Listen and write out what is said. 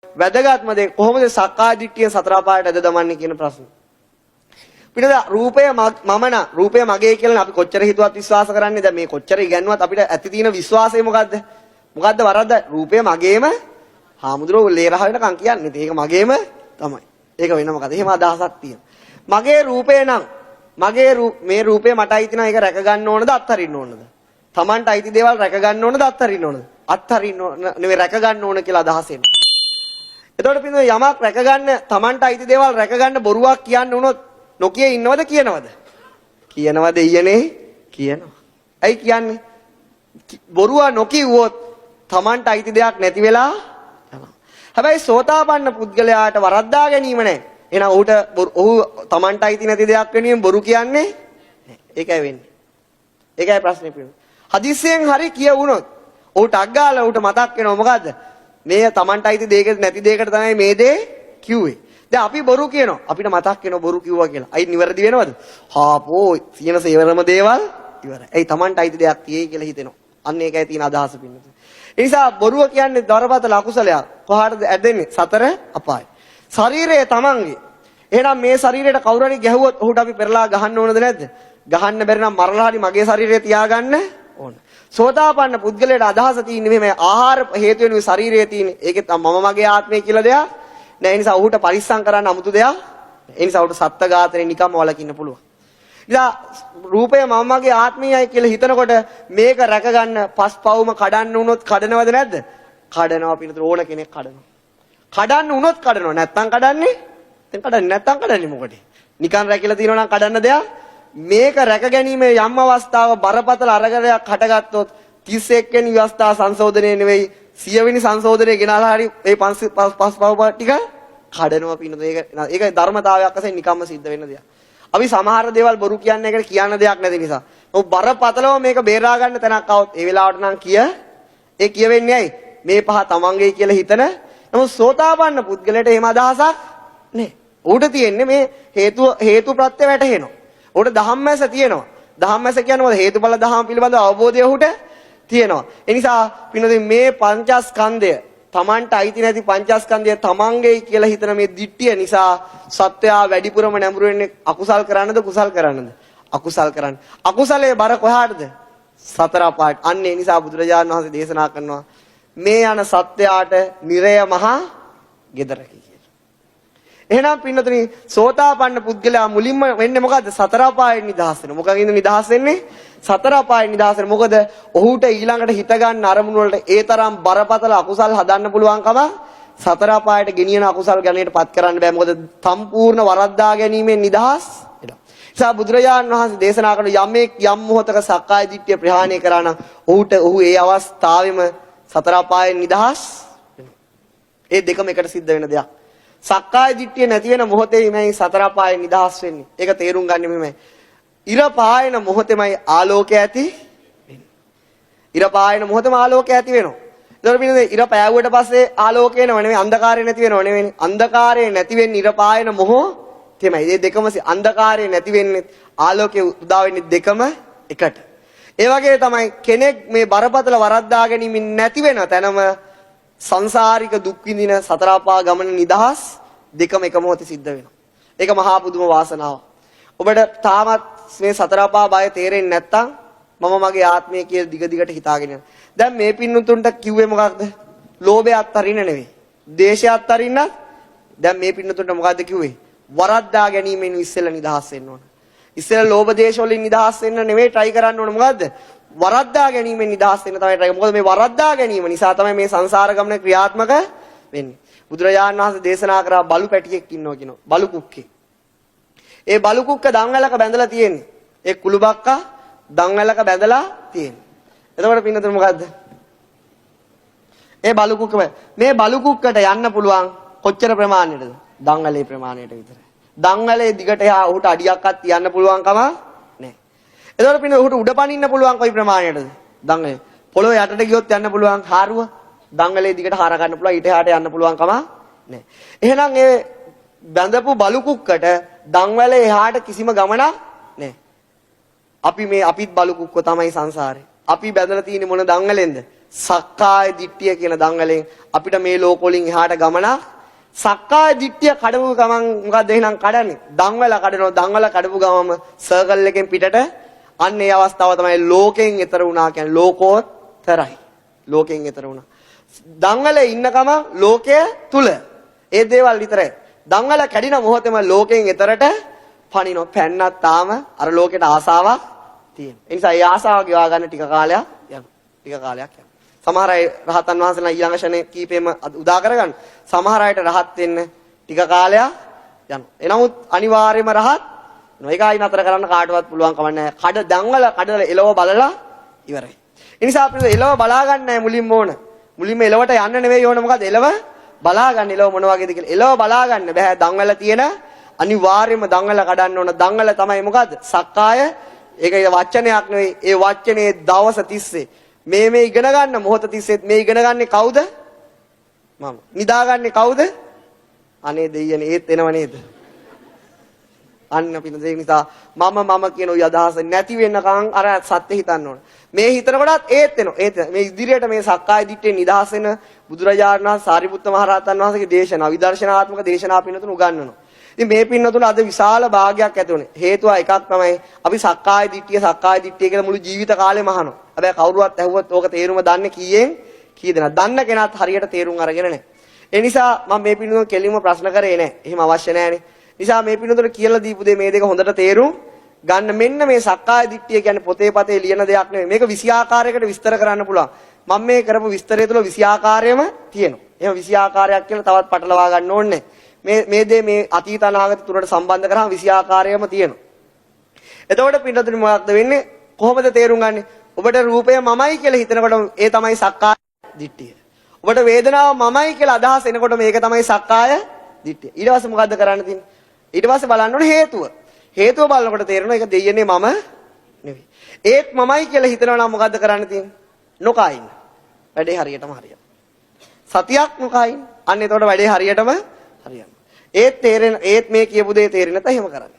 වැදගත්ම දේ කොහොමද සක්කාය දිට්ඨිය සතර අපායට ඇද දමන්නේ කියන ප්‍රශ්නේ. පිටද රූපය මම නා රූපය මගේ කියලා අපි කොච්චර හිතුවත් විශ්වාස කරන්නේ. දැන් මේ කොච්චර ඉගෙනුවත් අපිට ඇති තියෙන විශ්වාසය මොකද්ද? මොකද්ද වරද්ද? රූපය මගේම හාමුදුරුවෝ ලේ රහ වෙනකන් කියන්නේ. ඒක මගේම තමයි. ඒක වෙන මොකද? එහෙම අදහසක් තියෙනවා. මගේ රූපය නම් මගේ මේ රූපය මට අයිති නම් ඒක රැක ගන්න ඕනද අත්හරින්න ඕනද? Tamanට අයිති දේවල් රැක ගන්න ඕනද අත්හරින්න ඕනද? අත්හරින්න නෙවෙයි රැක ගන්න ඕන කියලා අදහස එනවා. එතකොට පින්වතුනි යමක් රැක ගන්න Tamanට අයිති දේවල් රැක ගන්න බොරුවක් කියන්න උනොත් නොකිය ඉන්නවද කියනවද? කියනවද ඊයනේ? කියනවා. ඇයි කියන්නේ? බොරුව නොකියුවොත් Tamanට අයිති දෙයක් නැති වෙලා යනවා. හැබැයි සෝතාපන්න පුද්ගලයාට වරද්දා ගැනීම නැහැ. එහෙනම් ඔහු Tamanට අයිති නැති දෙයක් වෙනුවෙන් බොරු කියන්නේ නැහැ. ඒකයි වෙන්නේ. ඒකයි ප්‍රශ්නේ පිළිගන්න. හදිස්සියෙන් හරි කියවුනොත් ඔහුට අග්ගාලා ඔහුට මතක් වෙනවා මොකද්ද? මේ Tamanට අයිති දෙයකට නැති දෙයකට තමයි මේ දේ කිව්වේ. දැන් අපි බොරු කියනවා. අපිට මතක් වෙනවා බොරු කිව්වා කියලා. අයි නිවැරදි වෙනවද? හාපෝ තියෙන සේවරම දේවල් ඉවරයි. ඇයි Tamanට අයිති දෙයක් තියෙයි කියලා හිතෙනවා. අන්න ඒකයි තියෙන අදහස පින්නතුනි. ඒ නිසා බොරුව කියන්නේ දරපතල අකුසලයක්. කොහාටද ඇදෙන්නේ? සතර අපාය. ශරීරය Tamanගේ. එහෙනම් මේ ශරීරයට කවුරු හරි ගැහුවොත් ඔහුට අපි පෙරලා ගහන්න ඕනද නැද්ද? ගහන්න බැරි නම් මරලා හරි මගේ ශරීරය තියාගන්න ඕන. සෝතාපන්න පුද්ගලයාට අදහස තියෙන්නේ මේ ආහාර හේතු වෙනුයි ශරීරයේ තියෙන්නේ. ඒකෙත් මම මගේ ආත්මය කියලා දෙයක් නෑ. ඒ නිසා ඔහුට පරිස්සම් කරන්න 아무තු දෙයක්. ඒ නිසා ඔහුට සත්ත්ව ඝාතනය නිකම්ම වළකින්න පුළුවන්. ඉතින් රූපය මම මගේ ආත්මයයි කියලා හිතනකොට මේක රැක ගන්න පස්පවුම කඩන්න උනොත් කඩනවද නැද්ද? කඩනවා පිළිතුර ඕන කෙනෙක් කඩනවා. කඩන්න උනොත් කඩනවා. නැත්තම් කඩන්නේ? දැන් කඩන්නේ නැත්තම් කඩන්නේ මොකටද? නිකන් රැකිලා තියෙනවා නම් කඩන්න දෙයක්. මේක රැක ගැනීමේ යම් අවස්ථාව බරපතල අරගලයක් හටගත්තොත් 31 වෙනි ව්‍යවස්ථා සංශෝධනය නෙවෙයි 100 වෙනි සංශෝධනය ගෙනාලා හරි මේ පස්පවුම ටික කඩනවා පිළිතුර. ඒක ධර්මතාවයක් වශයෙන් නිකම්ම සිද්ධ වෙන දෙයක්. අපි සමහර දේවල් බොරු කියන්නේ එකට කියන්න දෙයක් නැති නිසා. ඔව් බරපතලව මේක බේරා ගන්න තැනක් આવොත් ඒ වෙලාවට නම් ඒ කියවෙන්නේ ඇයි? මේ පහ තමන්ගේ කියලා හිතන. නමුත් සෝතාපන්න පුද්ගලයාට එහෙම අදහසක් නැහැ. ඌට තියෙන්නේ මේ හේතු ප්‍රත්‍ය වැටහෙනවා. ඌට ධම්මැස තියෙනවා. ධම්මැස කියන්නේ මොකද? හේතුඵල ධම්ම පිළිබඳව අවබෝධය ඌට තියෙනවා. ඒ නිසා පින්නදී මේ පංචස්කන්ධය තමන්ට අයිති නැති පංචස්කන්ධය තමන්ගේයි කියලා හිතන මේ දිට්ඨිය නිසා සත්‍යයා වැඩිපුරම නැඹුරු වෙන්නේ අකුසල් කරන්නද කුසල් කරන්නද? අකුසල් කරන්න. අකුසලයේ බර කොහාටද? සතර අපායට. අන්න ඒ නිසා බුදුරජාණන් වහන්සේ දේශනා කරනවා මේ යන සත්‍යයට නිරය මහා ගෙදරකි කියලා. එහෙනම් පින්නතුනි සෝතාපන්න පුද්ගලයා මුලින්ම වෙන්නේ මොකද්ද? සතර අපායෙන් නිදහස් වෙනවා. මොකකින්ද නිදහස් වෙන්නේ? සතර අපායෙන් නිදහස් වෙන. මොකද ඔහුට ඊළඟට හිත ගන්න අරමුණු වලට ඒ තරම් බරපතල අකුසල් හදන්න පුළුවන්කම සතර අපායට ගෙනියන අකුසල් ගණයට පත් කරන්න බෑ. මොකද සම්පූර්ණ වරද්දා ගැනීමෙන් නිදහස් වෙනවා. නිසා බුදුරජාණන් වහන්සේ දේශනා කරන යමෙක් යම් මොහතක සක්කාය දිට්ඨිය ප්‍රහාණය කරා නම් ඔහු ඒ අවස්ථාවේම සතර අපායෙන් නිදහස් වෙනවා. ඒ දෙකම එකට සිද්ධ වෙන දෙයක්. සක්කාය දිට්ඨිය නැති වෙන මොහොතේ මේ සතර අපායෙන් නිදහස් වෙන්නේ. ඒක තේරුම් ගන්න මෙහෙමයි. ඉර පායන මොහොතේමයි ආලෝකය ඇති වෙන්නේ. ඉර පායන මොහොතේම ආලෝකය ඇති වෙනවා. ඒතකොට පිළිදේ ඉර පෑවුවට පස්සේ ආලෝකය එනව නෙවෙයි අන්ධකාරය නැති වෙනව නෙවෙයි. අන්ධකාරය නැති වෙන්නේ ඉර පායන මොහොතේමයි. මේ දෙකම අන්ධකාරය නැති වෙන්නේ ආලෝකය උදා වෙන්නේ දෙකම එකට. ඒ වගේ තමයි කෙනෙක් මේ බරපතල වරද්දා ගැනීමෙන් නැති වෙන තැනම සංසාරික දුක් විඳින සතර අපා ගමන නිදහස් දෙකම එක මොහොතේ සිද්ධ වෙනවා. ඒක මහා පුදුම වාසනාවක්. ඔබට තාමත් මේ සතර අපා බය තේරෙන්නේ නැත්තම් මම මගේ ආත්මය කියලා දිග දිගට හිතාගෙන යනවා. දැන් මේ පින්නතුන්ට කිව්වේ මොකක්ද? ලෝභය අත්තරින්න නෙවෙයි. ද්වේෂය අත්තරින්න. දැන් මේ පින්නතුන්ට මොකද්ද කිව්වේ? වරද්දා ගැනීමෙන් ඉස්සෙල්ලා නිදහස් වෙන්න ඕන. ඉස්සෙල්ලා ලෝභ දේශ වලින් නිදහස් වෙන්න නෙවෙයි try කරන්න ඕන. මොකද්ද? වරද්දා ගැනීමෙන් නිදහස් වෙන්න තමයි try. මොකද මේ වරද්දා ගැනීම නිසා තමයි මේ සංසාර ගමන ක්‍රියාත්මක වෙන්නේ. බුදුරජාණන් වහන්සේ දේශනා කරා බලු පැටියෙක් ඉන්නවා කියනවා. බලු කුක්කේ. ඒ බලු කුක්ක දම්වැලක බැඳලා තියෙන්නේ. ඒ කුළු බක්කා දම්වැලක බැඳලා තියෙන්නේ. එතකොට පින්නතුන් මොකද්ද? ඒ බලු කුක්ක මේ බලු කුක්කට යන්න පුළුවන් කොච්චර ප්‍රමාණයටද? දම්වැලේ ප්‍රමාණයට විතරයි. දම්වැලේ දිගට එහා උහුට අඩියක්වත් තියන්න පුළුවන් කම නැහැ. එතකොට පින්න උහුට උඩ පනින්න පුළුවන් කොයි ප්‍රමාණයටද? දම්වැලේ. පොළොව යටට ගියොත් යන්න පුළුවන් හාරුව. දම්වැලේ දිගට හාර ගන්න පුළුවන් ඊට එහාට යන්න පුළුවන් කම නැහැ. එහෙනම් ඒ බැඳපු බලු කුක්කට දම්වැලේ එහාට කිසිම ගමනක් නැහැ. අපිත් බලු කුක්කෝ තමයි සංසාරේ. අපි බැඳලා තියෙන්නේ මොන දම්වැලෙන්ද? සක්කාය දිට්ඨිය කියන දංගලෙන් අපිට මේ ලෝක වලින් එහාට ගමනක් සක්කාය දිට්ඨිය කඩපු ගමන් මොකද එහෙනම් කඩන්නේ? දංගල කඩනවා. දංගල කඩපු ගමම සර්කල් එකෙන් පිටට අන්න ඒ අවස්ථාව තමයි ලෝකයෙන් එතර වුණා කියන්නේ ලෝකෝත්තරයි. ලෝකයෙන් එතර වුණා. දංගලේ ඉන්න ගමන් ලෝකය තුල ඒ දේවල් විතරයි. දංගල කැඩින මොහොතේම ලෝකයෙන් එතරට පණිනවා. පැන්නත් තාම අර ලෝකෙට ආසාවක් තියෙනවා. ඒ නිසා ඒ ආසාව ගෙවා ගන්න ටික කාලයක් යනවා. ටික කාලයක් යනවා. සමහර අය රහතන් වහන්සේලා ඊළඟ ෂණේ කීපෙම උදා කරගන්න. සමහර අයට රහත් වෙන්න ටික කාලයක් යනවා. එනමුත් අනිවාර්යයෙන්ම රහත් වෙනවා. ඒකයි නතර කරන්න කාටවත් පුළුවන් කම නැහැ. කඩ දංගල කඩලා එලව බලලා ඉවරයි. ඒ නිසා අපිට එලව බලා ගන්න නැහැ මුලින්ම ඕන. මුලින්ම එලවට යන්න නෙවෙයි ඕන. මොකද එලව බලා ගන්න. එලව මොන වගේද කියලා. එලව බලා ගන්න බෑ. දංගල තියෙන අනිවාර්යයෙන්ම දංගල කඩන්න ඕන. දංගල තමයි මොකද්ද? සක්කාය. ඒක වචනයක් නෙවෙයි. ඒ වචනේ දවස් 30 මේ ඉගෙන ගන්න මොහොත 30ත් මේ ඉගෙන ගන්නේ කවුද? මම. නිදාගන්නේ කවුද? අනේ දෙයියනේ ඒත් එනව නේද? අන්න පින දෙය නිසා මම කියන ওই අදහස නැති වෙනකන් අර සත්‍ය හිතන්න ඕන. මේ හිතන කොටත් ඒත් එනවා. ඒත් මේ ඉදිරියට මේ සක්කාය දිට්ඨියෙන් නිදහස් වෙන බුදුරජාණන් වහන්සේ සාරිපුත්ත මහ රහතන් වහන්සේගේ දේශනා විදර්ශනාත්මක දේශනා පින්නතුන් උගන්වනවා. ඉතින් මේ පින්නතුන් අද විශාල භාගයක් ඇති උනේ. හේතුව එකක් තමයි අපි සක්කාය දිට්ඨිය කියලා මුළු ජීවිත කාලෙම අහනවා. හැබැයි කවුරුවත් ඇහුවොත් ඕක තේරුම දන්නේ කීයෙන් කී දෙනා. දන්න කෙනාත් හරියට තේරුම් අරගෙන නැහැ. ඒ නිසා මම මේ පින්නතුන් කෙලින්ම ප්‍රශ්න කරේ නැහැ. එහෙම අවශ්‍ය නැහැනේ. නිසා මේ පින්නතුන් කියලා දීපු දේ මේ දෙක හොඳට තේරුම් ගන්න. මෙන්න මේ සක්කාය දිට්ඨිය කියන්නේ පොතේ පතේ ලියන දෙයක් නෙවෙයි. මේක 20 ආකාරයකට විස්තර කරන්න පුළුවන්. මම මේ කරපු විස්තරය තුළ 20 ආකාරයම තියෙනවා. එහෙනම් 20 ආකාරයක් කියලා තවත් පටලවා ගන්න ඕනේ මේ දේ මේ අතීත අනාගත තුනට සම්බන්ධ කරාම 20 ආකාරයම තියෙනවා. එතකොට පින්නතුනි මොකක්ද වෙන්නේ? කොහොමද තේරුම් ගන්නේ? ඔබට රූපය මමයි කියලා හිතනකොට ඒ තමයි සක්කාය දිට්ඨිය. ඔබට වේදනාව මමයි කියලා අදහස් එනකොට මේක තමයි සක්කාය දිට්ඨිය. ඊට පස්සේ මොකද්ද කරන්න තියෙන්නේ? ඊට පස්සේ බලන්න ඕනේ හේතුව. හේතුව බලනකොට තේරෙනවා ඒක දෙයන්නේ මම නෙවෙයි. ඒත් මමයි කියලා හිතනවා නම් මොකද්ද කරන්න තියෙන්නේ? නොකා ඉන්න. වැඩේ හරියටම හරියනවා. සතියක් නොකා ඉන්න. අන්න එතකොට වැඩේ හරියටම හරියනවා. ඒත් මේ කියපු දේ තේරෙන්නේ නැත්නම් එහෙම කරන්නේ.